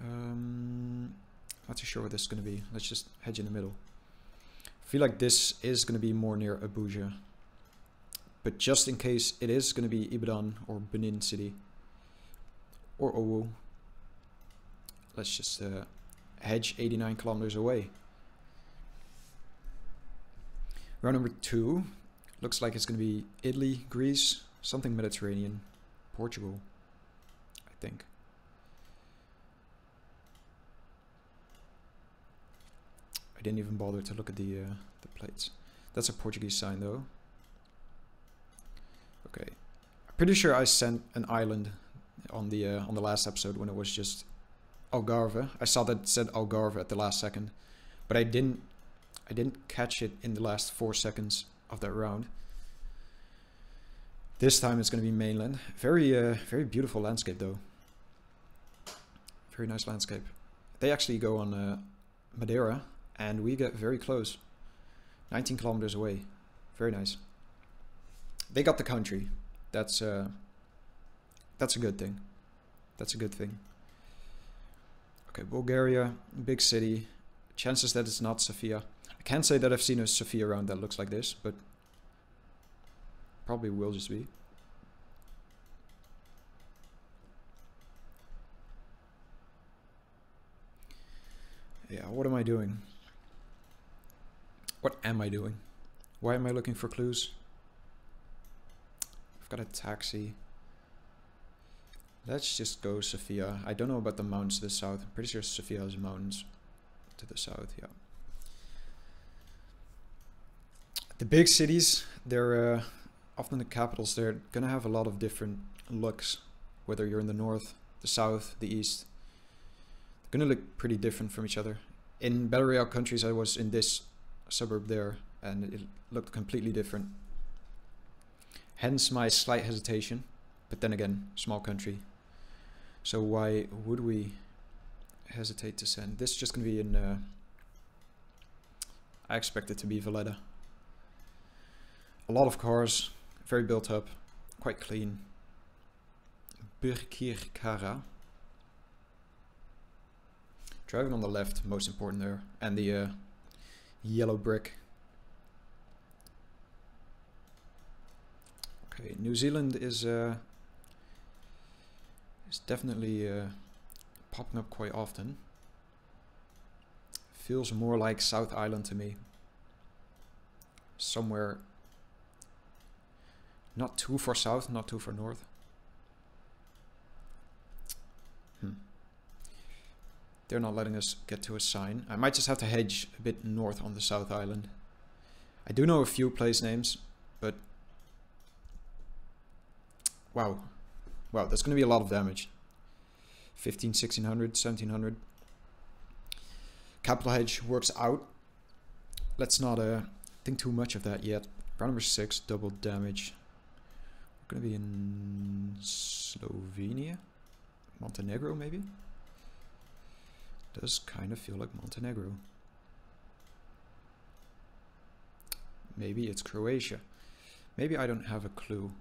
Not too sure what this is going to be. Let's just hedge in the middle. I feel like this is going to be more near Abuja. But just in case it is going to be Ibadan or Benin City or Owo, let's just hedge 89 kilometers away. Round number 2. Looks like it's going to be Italy, Greece, something Mediterranean, Portugal, I think. I didn't even bother to look at the plates. That's a Portuguese sign though. Okay, I'm pretty sure I sent an island on the last episode when it was just Algarve. I saw that it said Algarve at the last second, but I didn't catch it in the last 4 seconds of that round. This time it's going to be mainland. Very beautiful landscape though. Very nice landscape. They actually go on Madeira, and we get very close. 19 kilometers away. Very nice. They got the country. That's a good thing. That's a good thing. Okay, Bulgaria, big city. Chances that it's not Sofia. I can't say that I've seen a Sofia round that looks like this, but probably will just be. Yeah, what am I doing? What am I doing? Why am I looking for clues? I've got a taxi. Let's just go Sofia. I don't know about the mountains to the south. I'm pretty sure Sofia has mountains to the south, yeah. The big cities, they're often the capitals. They're gonna have a lot of different looks, whether you're in the north, the south, the east. They're gonna look pretty different from each other. In Battle Royale countries, I was in this suburb there, and it looked completely different. Hence my slight hesitation, but then again, small country. So why would we hesitate to send? This is just gonna be in, I expect it to be Valletta. A lot of cars, very built up, quite clean. Birkirkara. Driving on the left, most important there, and the yellow brick. Okay, New Zealand is definitely popping up quite often. Feels more like South Island to me. Somewhere not too far south, not too far north. They're not letting us get to a sign. I might just have to hedge a bit north on the South Island. I do know a few place names, but wow. Wow, that's going to be a lot of damage. 15, 1600, 1700. Capital hedge works out. Let's not think too much of that yet. Round number 6, double damage. We're going to be in Slovenia? Montenegro, maybe? Does kind of feel like Montenegro. Maybe it's Croatia. Maybe I don't have a clue.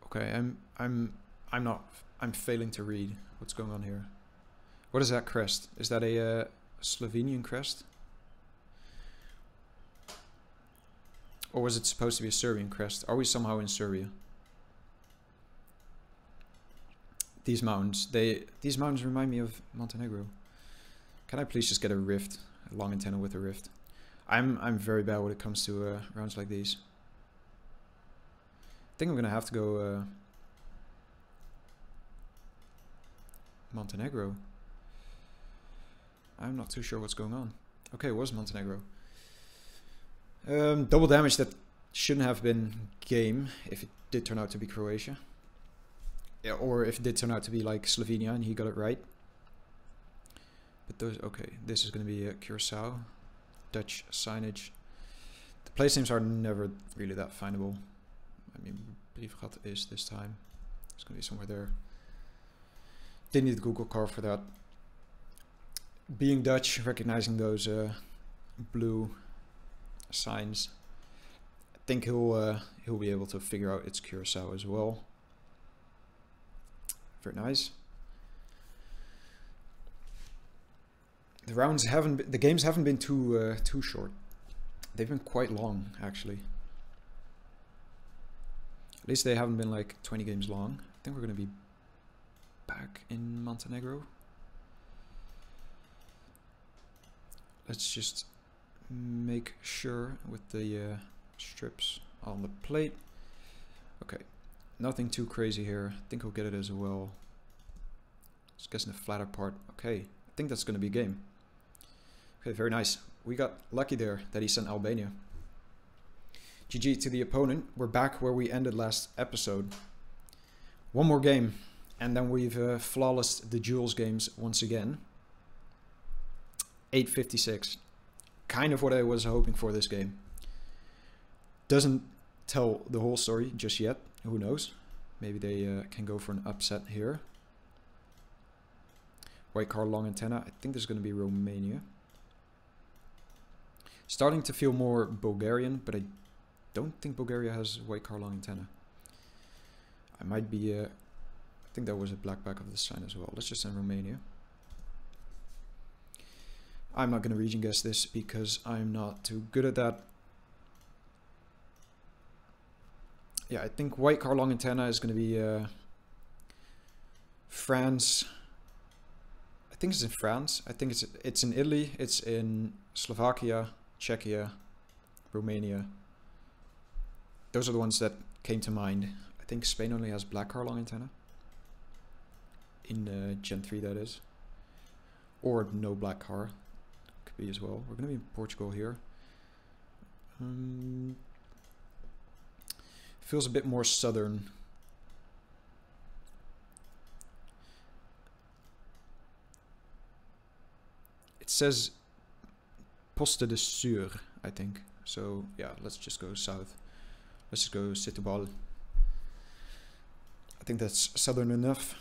Okay, I'm failing to read what's going on here. What is that crest? Is that a Slovenian crest? Or was it supposed to be a Serbian crest? Are we somehow in Serbia? These mountains remind me of Montenegro. Can I please just get a rift, a long antenna with a rift? I'm very bad when it comes to rounds like these. I think I'm gonna have to go Montenegro. I'm not too sure what's going on. Okay, it was Montenegro. Double damage that shouldn't have been game if it did turn out to be Croatia. Yeah, or if it did turn out to be like Slovenia and he got it right. But those, okay, this is going to be Curacao. Dutch signage. The place names are never really that findable. I mean, Briefgat is this time. It's going to be somewhere there. Didn't need Google car for that. Being Dutch, recognizing those blue signs, I think he'll be able to figure out it's Curacao as well. Very nice. The games haven't been too short. They've been quite long, actually. At least they haven't been like 20 games long. I think we're going to be back in Montenegro. Let's just make sure with the strips on the plate. Okay, nothing too crazy here. I think we'll get it as well. Just guessing the flatter part. Okay, I think that's going to be game. Okay, very nice. We got lucky there that he sent Albania. GG to the opponent. We're back where we ended last episode. One more game, and then we've flawless the Jules games once again. 856. Kind of what I was hoping for this game. Doesn't tell the whole story just yet. Who knows? Maybe they can go for an upset here. White car, long antenna. I think this is going to be Romania. Starting to feel more Bulgarian, but I don't think Bulgaria has white car, long antenna. I might be... I think that was a black back of the sign as well. Let's just send Romania. I'm not going to region guess this because I'm not too good at that. Yeah, I think white car, long antenna is going to be France. I think it's in France. I think it's in Italy. It's in Slovakia, Czechia, Romania. Those are the ones that came to mind. I think Spain only has black car, long antenna. In Gen 3, that is. Or no black car. Could be as well. We're going to be in Portugal here. Feels a bit more southern. It says Poste de Sur, I think. So yeah, let's just go south. Let's just go Setúbal. I think that's southern enough.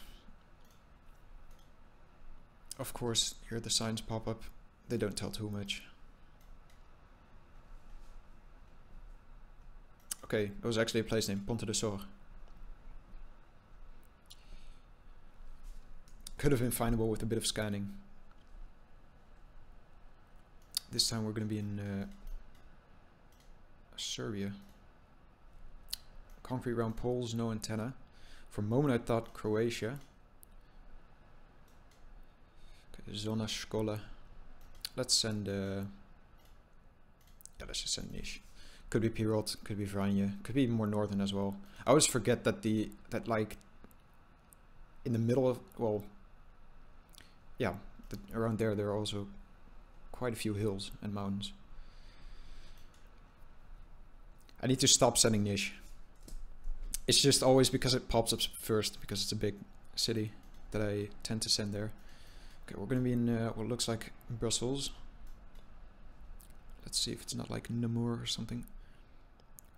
Of course, here the signs pop up. They don't tell too much. Okay, it was actually a place name, Ponte de Sor. Could have been findable with a bit of scanning. This time we're going to be in Serbia. Concrete round poles, no antenna. For a moment I thought Croatia. Okay, Zona Škola. Let's send... yeah, let's just send Niš. Could be Pirot, could be Vranje, could be more northern as well. I always forget that like in the middle of, well, yeah, around there are also quite a few hills and mountains. I need to stop sending Niš. It's just always because it pops up first, because it's a big city that I tend to send there. Okay, we're going to be in what looks like Brussels. Let's see if it's not like Namur or something.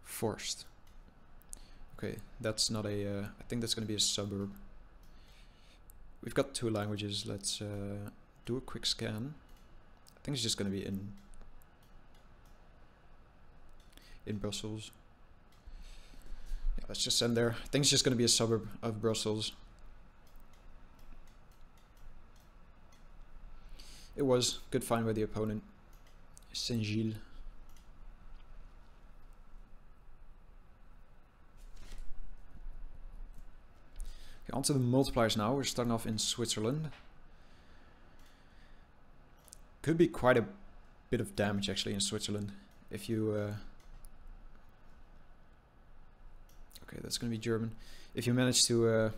Forst. Okay, that's not a... I think that's going to be a suburb. We've got two languages. Let's do a quick scan. I think it's just going to be in Brussels. Yeah, let's just send there. I think it's just going to be a suburb of Brussels. It was good find by the opponent. Saint-Gilles. Okay, on to the multipliers now. We're starting off in Switzerland. Could be quite a bit of damage actually in Switzerland if you okay, that's gonna be German. If you manage to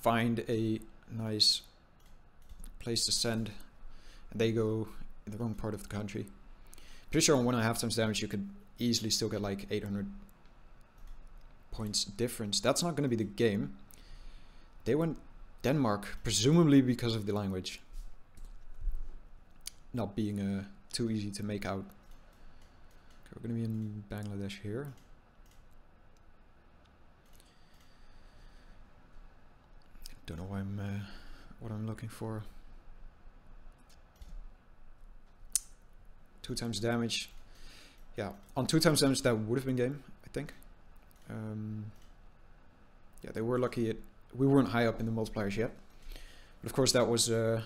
find a nice place to send and they go in the wrong part of the country. Pretty sure on 1.5 times damage you could easily still get like 800 points difference. That's not going to be the game. They went Denmark, presumably because of the language not being too easy to make out. Okay, we're going to be in Bangladesh here. Don't know why what I'm looking for. 2 times damage. Yeah, on 2 times damage that would have been game, I think. Yeah, they were lucky we weren't high up in the multipliers yet. But of course that was a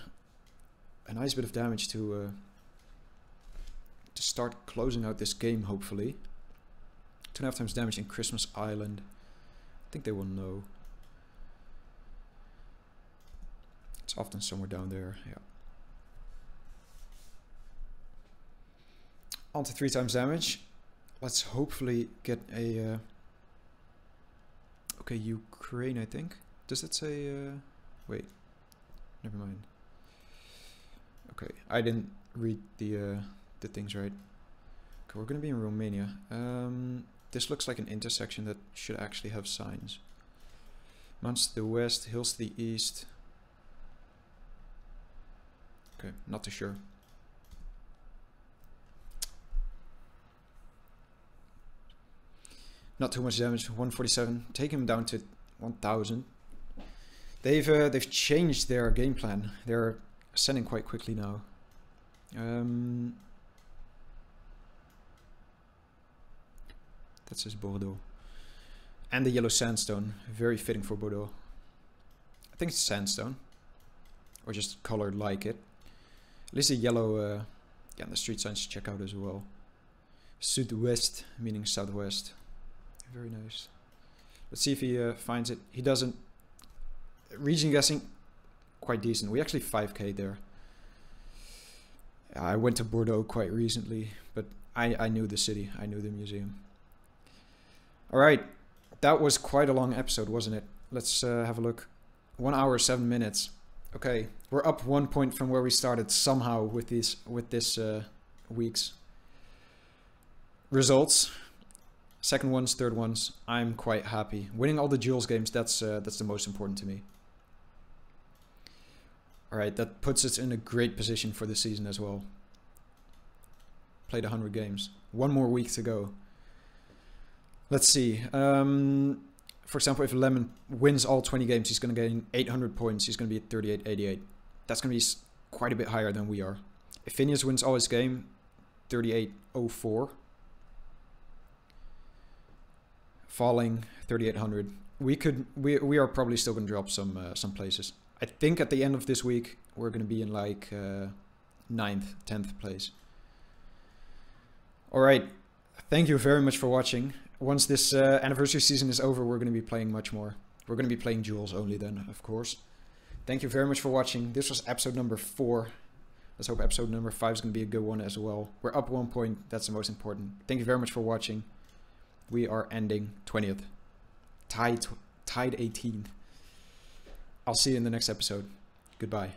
nice bit of damage to start closing out this game, hopefully. 2.5 times damage in Christmas Island. I think they will know. It's often somewhere down there, yeah. On to 3 times damage. Let's hopefully get a... okay, Ukraine, I think. Does it say... wait, never mind. Okay, I didn't read the things right. Okay, we're gonna be in Romania. This looks like an intersection that should actually have signs. Mountains to the west, hills to the east. Okay, not too sure. Not too much damage. 147. Take him down to 1,000. They've changed their game plan. They're ascending quite quickly now. That says Bordeaux. And the yellow sandstone. Very fitting for Bordeaux. I think it's sandstone. Or just colored like it. At least the yellow... yeah, and the street signs to check out as well. Sud-west, meaning southwest. Very nice. Let's see if he finds it. He doesn't. Region guessing, quite decent. We actually 5k there. I went to Bordeaux quite recently, but I knew the city. I knew the museum. Alright, that was quite a long episode, wasn't it? Let's have a look. 1 hour, 7 minutes. Okay, we're up 1 point from where we started somehow with this week's results. Second ones, third ones, I'm quite happy. Winning all the Jules games, that's the most important to me. Alright, that puts us in a great position for the season as well. Played 100 games. 1 more week to go. Let's see. For example, if Lemon wins all 20 games, he's going to gain 800 points. He's going to be at 38.88. That's going to be quite a bit higher than we are. If Phineas wins all his game, 38.04. Falling 3,800. We are probably still gonna drop some places. I think at the end of this week we're gonna be in like 9th, 10th place. All right, thank you very much for watching. Once this anniversary season is over, we're gonna be playing much more. We're gonna be playing Jules only then, of course. Thank you very much for watching. This was episode number 4. Let's hope episode number 5 is gonna be a good one as well. We're up 1 point. That's the most important. Thank you very much for watching. We are ending 20th. Tied 18th. I'll see you in the next episode. Goodbye.